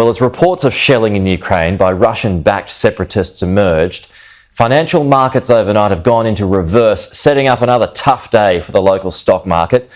Well, as reports of shelling in Ukraine by Russian-backed separatists emerged, financial markets overnight have gone into reverse, setting up another tough day for the local stock market.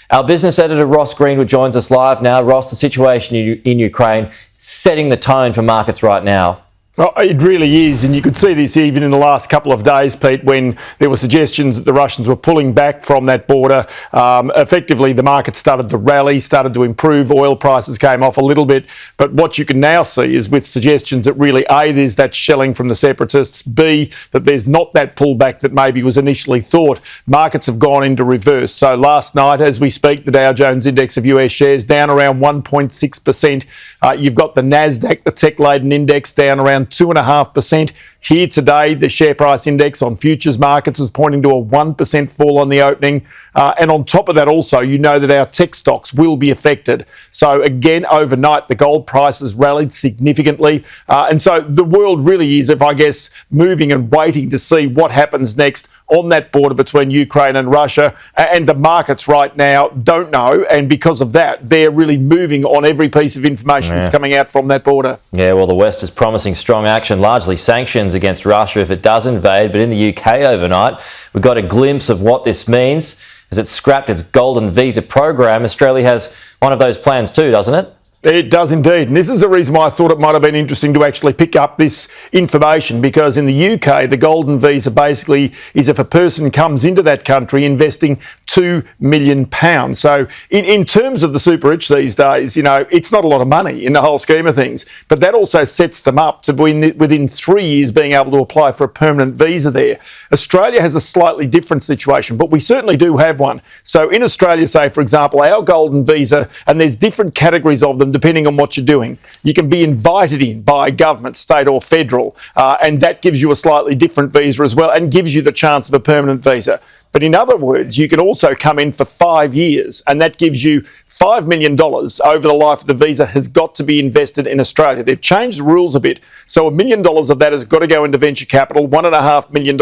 Our business editor Ross Greenwood joins us live now. Ross, the situation in Ukraine setting the tone for markets right now. Well, it really is, and you could see this even in the last couple of days, Pete, when there were suggestions that the Russians were pulling back from that border. Effectively, the market started to rally, started to improve. Oil prices came off a little bit. But what you can now see is with suggestions that really, A, there's that shelling from the separatists, B, that there's not that pullback that maybe was initially thought. Markets have gone into reverse. So last night, as we speak, the Dow Jones index of US shares down around 1.6%. You've got the NASDAQ, the tech-laden index, down around 2.5%. Here today, the share price index on futures markets is pointing to a 1% fall on the opening. And on top of that also, you know that our tech stocks will be affected. So again, overnight, the gold price has rallied significantly. And so the world really is, I guess, moving and waiting to see what happens next on that border between Ukraine and Russia. And the markets right now don't know. And because of that, they're really moving on every piece of information that's coming out from that border. Yeah, well, the West is promising strong action, largely sanctions against Russia if it does invade. But in the UK overnight, we got a glimpse of what this means as it scrapped its golden visa program. Australia has one of those plans too, doesn't it? It does indeed. And this is the reason why I thought it might have been interesting to actually pick up this information, because in the UK, the golden visa basically is if a person comes into that country investing £2 million. So in terms of the super rich these days, you know, it's not a lot of money in the whole scheme of things, but that also sets them up to be within 3 years being able to apply for a permanent visa there. Australia has a slightly different situation, but we certainly do have one. So in Australia, say, for example, our golden visa, and there's different categories of them depending on what you're doing. You can be invited in by government, state or federal, and that gives you a slightly different visa as well and gives you the chance of a permanent visa. But in other words, you can also come in for 5 years, and that gives you $5 million over the life of the visa has got to be invested in Australia. They've changed the rules a bit. So $1 million of that has got to go into venture capital. $1.5 million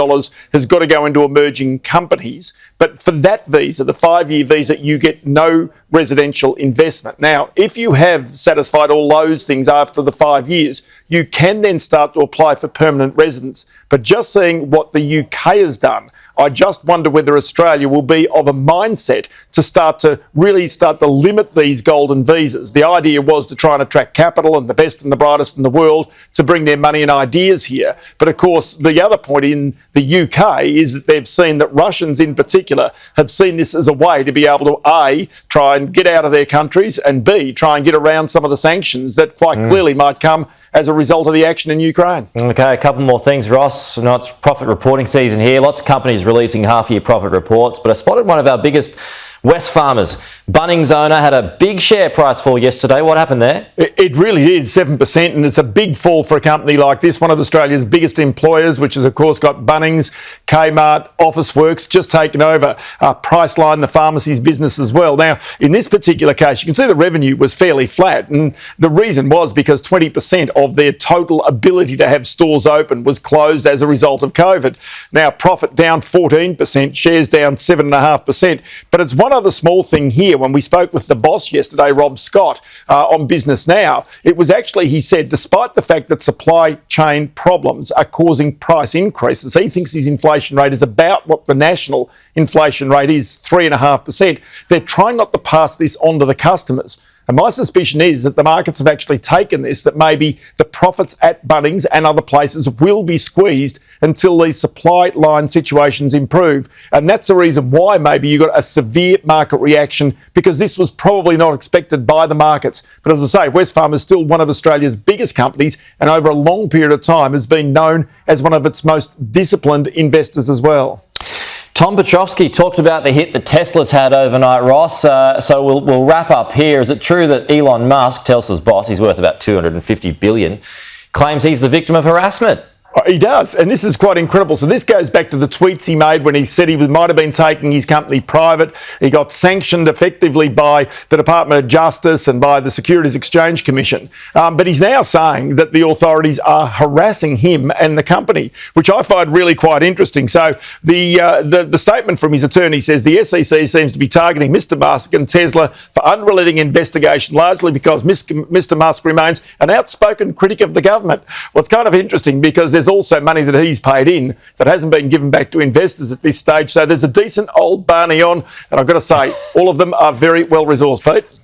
has got to go into emerging companies. But for that visa, the 5-year visa, you get no residential investment. Now, if you have satisfied all those things after the 5 years, you can then start to apply for permanent residence. But just seeing what the UK has done, I just wonder whether Australia will be of a mindset to really start to limit these golden visas. The idea was to try and attract capital and the best and the brightest in the world to bring their money and ideas here. But of course, the other point in the UK is that they've seen that Russians in particular have seen this as a way to be able to A, try and get out of their countries, and B, try and get around some of the sanctions that quite clearly might come as a result of the action in Ukraine. Okay, a couple more things, Ross. Now it's profit reporting season here. Lots of companies releasing half-year profit reports, but I spotted one of our biggest, Wesfarmers. Bunnings owner had a big share price fall yesterday. What happened there? It really is 7%, and it's a big fall for a company like this, one of Australia's biggest employers, which has of course got Bunnings, Kmart, Officeworks, just taken over Priceline, the pharmacies business as well. Now, in this particular case, you can see the revenue was fairly flat, and the reason was because 20% of their total ability to have stores open was closed as a result of COVID. Now, profit down 14%, shares down 7.5%, but it's one other small thing here. When we spoke with the boss yesterday, Rob Scott, on Business Now, it was actually, he said, despite the fact that supply chain problems are causing price increases, he thinks his inflation rate is about what the national inflation rate is, 3.5%. They're trying not to pass this on to the customers. And my suspicion is that the markets have actually taken this, that maybe the profits at Bunnings and other places will be squeezed until these supply line situations improve. And that's the reason why maybe you got a severe market reaction, because this was probably not expected by the markets. But as I say, Wesfarmers is still one of Australia's biggest companies, and over a long period of time has been known as one of its most disciplined investors as well. Tom Petrovsky talked about the hit that Tesla's had overnight, Ross. So we'll wrap up here. Is it true that Elon Musk, Tesla's boss, he's worth about $250 billion, claims he's the victim of harassment? He does, and this is quite incredible. So this goes back to the tweets he made when he said he might have been taking his company private. He got sanctioned effectively by the Department of Justice and by the Securities Exchange Commission. But he's now saying that the authorities are harassing him and the company, which I find really quite interesting. So the statement from his attorney says the SEC seems to be targeting Mr Musk and Tesla for unrelenting investigation, largely because Mr Musk remains an outspoken critic of the government. Well, it's kind of interesting because there's also money that he's paid in that hasn't been given back to investors at this stage. So there's a decent old Barney on, and I've got to say, all of them are very well resourced, Pete.